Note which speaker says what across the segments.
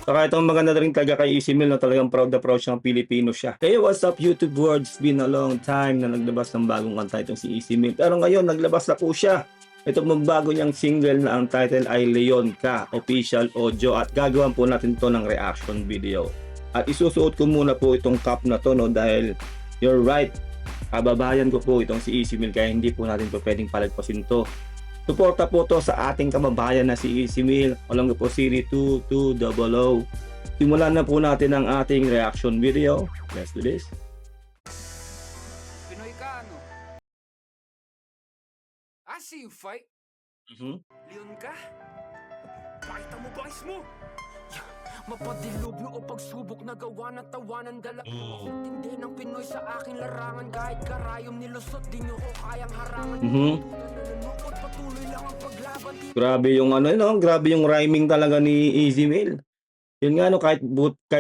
Speaker 1: Saka itong maganda na rin talaga kay Easy Meal na talagang proud na proud siyang Pilipino siya. Kaya what's up YouTube world? It's been a long time na naglabas ng bagong kanta itong si Easy Meal. Pero ngayon naglabas na po siya. Ito pong bago niyang single na ang title ay Leon Ka, official audio at gagawin po natin to ng reaction video. At isusuot ko muna po itong cap na to no dahil you're right, kababayan ko po itong si Easy Meal kaya hindi po natin po pwedeng palagpasin to. Suporta po to sa ating kababayan na si Easy Meal along po Siri 2200. Simulan na po natin ang ating reaction video. Let's do this.
Speaker 2: Pinoy ka, ano? I see you fight. Leon ka? Pakita mo bangis mo! Mapadilubyo o pagsubok na gawa ng tawanan dala Tindi ng Pinoy sa aking larangan kahit karayom nilusot di nyo ko kayang harangan Nanunukot patuloy lang ang paglaban
Speaker 1: Grabe yung ano no, grabe yung rhyming talaga ni Easy Meal. Yun nga no, kahit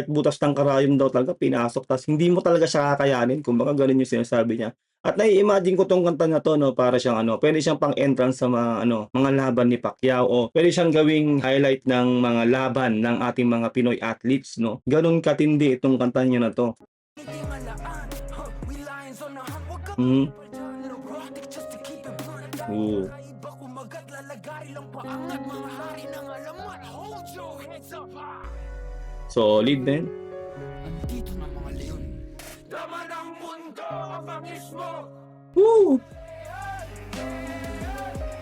Speaker 1: butas ng karayom daw talaga pinasok tas hindi mo talaga siya kakayanin. Kumbaga ganun yung sinasabi niya. At nai-imagine ko tong kanta na to no, para siyang ano, pwede siyang pang entrance sa mga ano, mga laban ni Pacquiao o pwede siyang gawing highlight ng mga laban ng ating mga Pinoy athletes no. Ganun katindi itong kanta niya na to. Solid din.
Speaker 2: Dito na mga leon Dama ng mundo ang bangis mo
Speaker 1: Woo!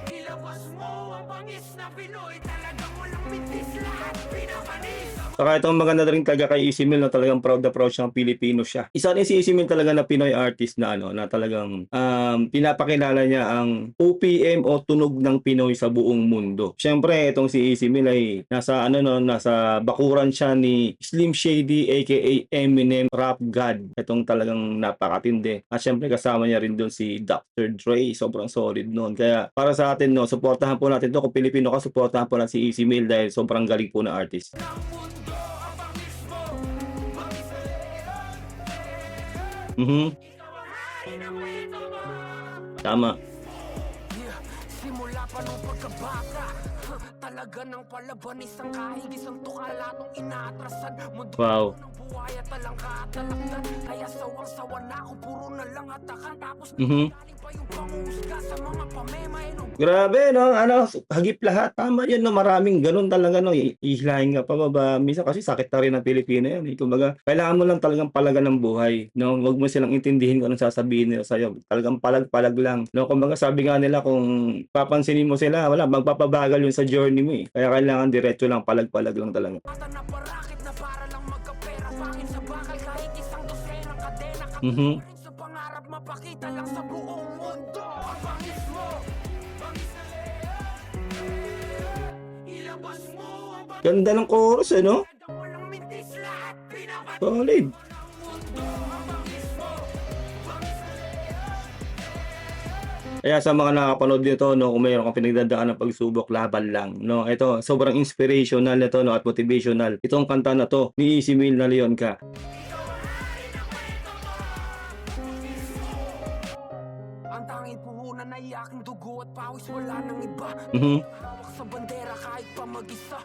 Speaker 2: Ilabas mo ang bangis na Pinoy Talagang walang mintis lahat pinapanis
Speaker 1: Saka itong maganda rin talaga kay Easy Meal na talagang proud na proud siyang Pilipino siya. Isa rin si Easy Meal talaga na Pinoy artist na ano, na talagang pinapakilala niya ang OPM o tunog ng Pinoy sa buong mundo. Siyempre, itong si Easy Meal ay nasa ano no, nasa bakuran siya ni Slim Shady aka Eminem Rap God. Itong talagang napakatindi. At siyempre kasama niya rin doon si Dr. Dre. Sobrang solid noon. Kaya para sa atin no, suportahan po natin to. Kung Pilipino ka, suportahan po natin si Easy Meal dahil sobrang galing po na artist. Tama.
Speaker 2: Simula pa nung pagkabata Talaga ng palabanis ang kahig isang tukalatong inaatrasan
Speaker 1: Wow.
Speaker 2: ng buhay at talang katalakdan Kaya sawang-sawa na ako puro na lang hatakan Tapos galing pa yung panguhusga sa mga pamemay
Speaker 1: Grabe no, ano, hagip lahat. Tama yan no, maraming ganun talaga no, ihilahin ka pa baba. Minsan kasi sakit na rin ng Pilipino yan. Kumbaga, kailangan mo lang talagang palaga ng buhay. No, wag mo silang intindihin kung anong sasabihin nila sa'yo. Talagang palag-palag lang. No, kumbaga sabi nga nila kung papansinin mo sila, wala, magpapabagal yun sa journey mo eh. Kaya kailangan diretso lang, palag-palag lang talaga.
Speaker 2: Mata na parakit na para lang magkapera Pangin sa bakal kahit isang dosenang kadena Rin sa pangarap mapakita lang sa buong mundo Ang bangis mo Bangis na Ilabas mo ang bangis
Speaker 1: Ganda ng chorus eh, no?
Speaker 2: Walang mintis lahat pinapatis
Speaker 1: Solid. Kaya sa mga nakapanood nito, no, kung mayroon kang pinagdadaan ng pagsubok, laban lang. No, ito, sobrang inspirational nito no, at motivational. Itong kanta na to ni Easy Meal na Leon Ka.
Speaker 2: Ang tanging puhunan ay aking dugo at pawis wala nang iba Hawak sa bandera kahit pa mag-isa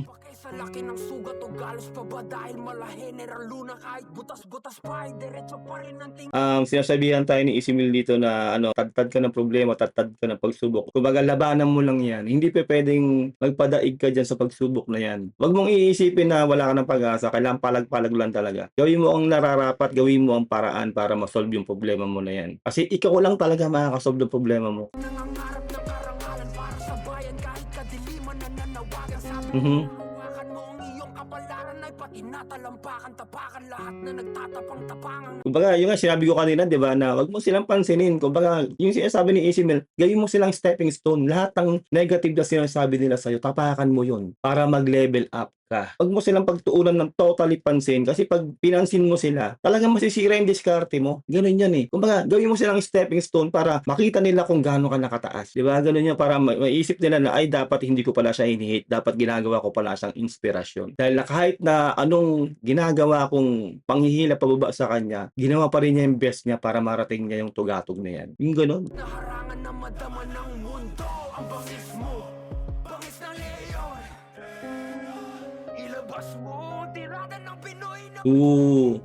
Speaker 2: Pakay sa laki ng sugat o galos pa ba dahil mala General Luna kahit butas-butas pa ay diretso pa rin ang tingin
Speaker 1: Sinasabihan tayo ni Easy Meal dito na ano, tad-tad ka ng problema, tad-tad ka ng pagsubok. Kumbaga labanan mo lang yan. Hindi pa pwedeng magpadaig ka dyan sa pagsubok na yan. Huwag mong iisipin na wala ka ng pag-asa. Kailangan palag-palag lang talaga. Gawin mo ang nararapat, gawin mo ang paraan para masolve yung problema mo na yan. Kasi ikaw lang talaga makakasolve yung problema mo.
Speaker 2: Nangangarap ng karangalan para sa bayan kahit kadiliman na nanawagan sabi Hawakan mo ang iyong kapalaran ay pati natalampakan tapakan lahat na nagtatapang-tapangan
Speaker 1: Kumbaga, yung nga sinabi ko kanina, di ba, na wag mo silang pansinin. Kumbaga, yung sinasabi ni Easy Meal, gawin mo silang stepping stone. Lahat ng negative na sinasabi nila sa'yo, tapakan mo yun para mag-level up ka. Wag mo silang pagtuunan ng totally pansin kasi pag pinansin mo sila, talagang masisira yung diskarte mo. Ganun yan eh. Kumbaga, gawin mo silang stepping stone para makita nila kung gaano ka nakataas. Di ba? Ganun yan para maisip nila na ay dapat hindi ko pala siya hinihit. Dapat ginagawa ko pala siyang inspirasyon. Dahil na kahit na anong ginagawa kong panghihila pababa sa kanya, ginawa pa rin niya yung best niya para marating niya yung tugatog na yan. Yung ganun.
Speaker 2: Naharangan na madama ng mundo ang bangis mo Bangis na leon Ilabas mo
Speaker 1: Oo.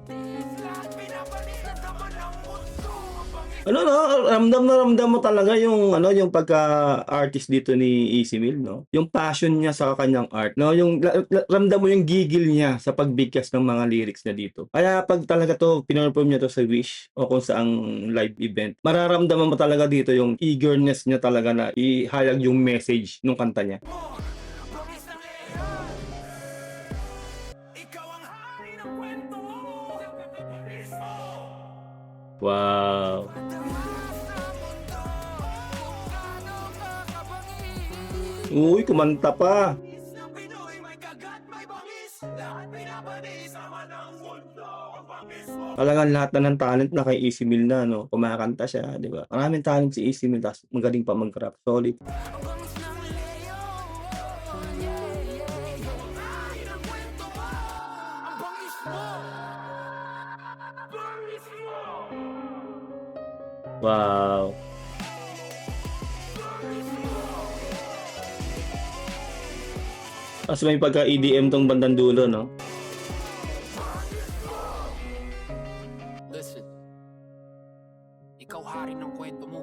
Speaker 2: Lahat pinapanis na daman ng mundo. Ang bangis
Speaker 1: Ano no, ramdam na ramdam mo talaga yung ano, yung pagka-artist dito ni Easy Mill, no? Yung passion niya sa kanyang art, no? Yung ramdam mo yung gigil niya sa pagbigkas ng mga lyrics niya dito. Kaya pag talaga to pinerform niya to sa Wish o kung saang live event, mararamdaman mo talaga dito yung eagerness niya talaga na ihayag yung message nung kanta niya.
Speaker 2: mo. Bangis ng leon. Ikaw ang hari ng kwento mo. Bangis mo.
Speaker 1: Wow.
Speaker 2: Madama sa mundo. Kung gaano ka kabangis.
Speaker 1: Uy, kumanta pa.
Speaker 2: Ng Pinoy may kagat, may bangis. Lahat pinapanis naman ng mundo. Ang bangis mo.
Speaker 1: Talagang lahat na ng talent na kay Easy Mill na, no? Kumakanta siya, di ba? Maraming talent si Easy Mill, tapos magaling pa mag-rap. Solid.
Speaker 2: Ang bangis ng leon. Yeah, yeah. Ikaw ang hari ng kwento mo. Ang bangis mo. Bangis mo.
Speaker 1: Wow. Tapos may pagka-EDM tong bandang dulo, no?
Speaker 2: Listen. Ikaw hari ng kwento mo.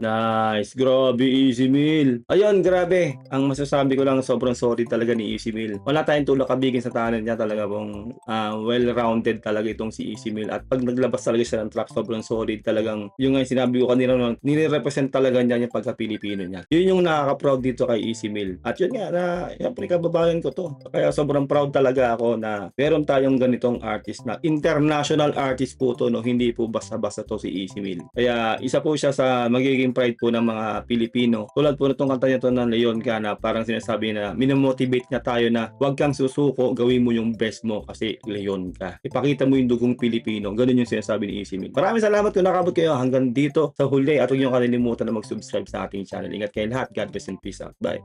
Speaker 1: Nice. Grabe, Easy Mill. Ayun, grabe. Ang masasabi ko lang, sobrang sorry talaga ni Easy Mill. Wala tayong tulak kabigin sa talent niya. Talaga pong well-rounded talaga itong si Easy Mill. At pag naglabas talaga siya ng track, sobrang solid. Talagang, yung nga yung sinabi ko kanina, no, nire-represent talaga niya yung pagka-Pilipino niya. Yun yung nakaka-proud dito kay Easy Mill. At yun nga, na, siyempre, kababayan ko to. Kaya sobrang proud talaga ako na meron tayong ganitong artist na international artist po to, no? Hindi po basta-basta to si Easy Mill. Kaya isa po siya sa magiging pride po ng mga Pilipino. Tulad po nitong kanta niya to ng Leon ka na parang sinasabi na minomotivate niya tayo na huwag kang susuko, gawin mo yung best mo kasi Leon ka. Ipakita mo yung dugong Pilipino. Ganun yung sinasabi ni Easy Mill. Maraming salamat kung nakabot kayo hanggang dito sa huli at huwag niyo kalilimutan na mag-subscribe sa ating channel. Ingat kayo lahat. God bless and peace out. Bye.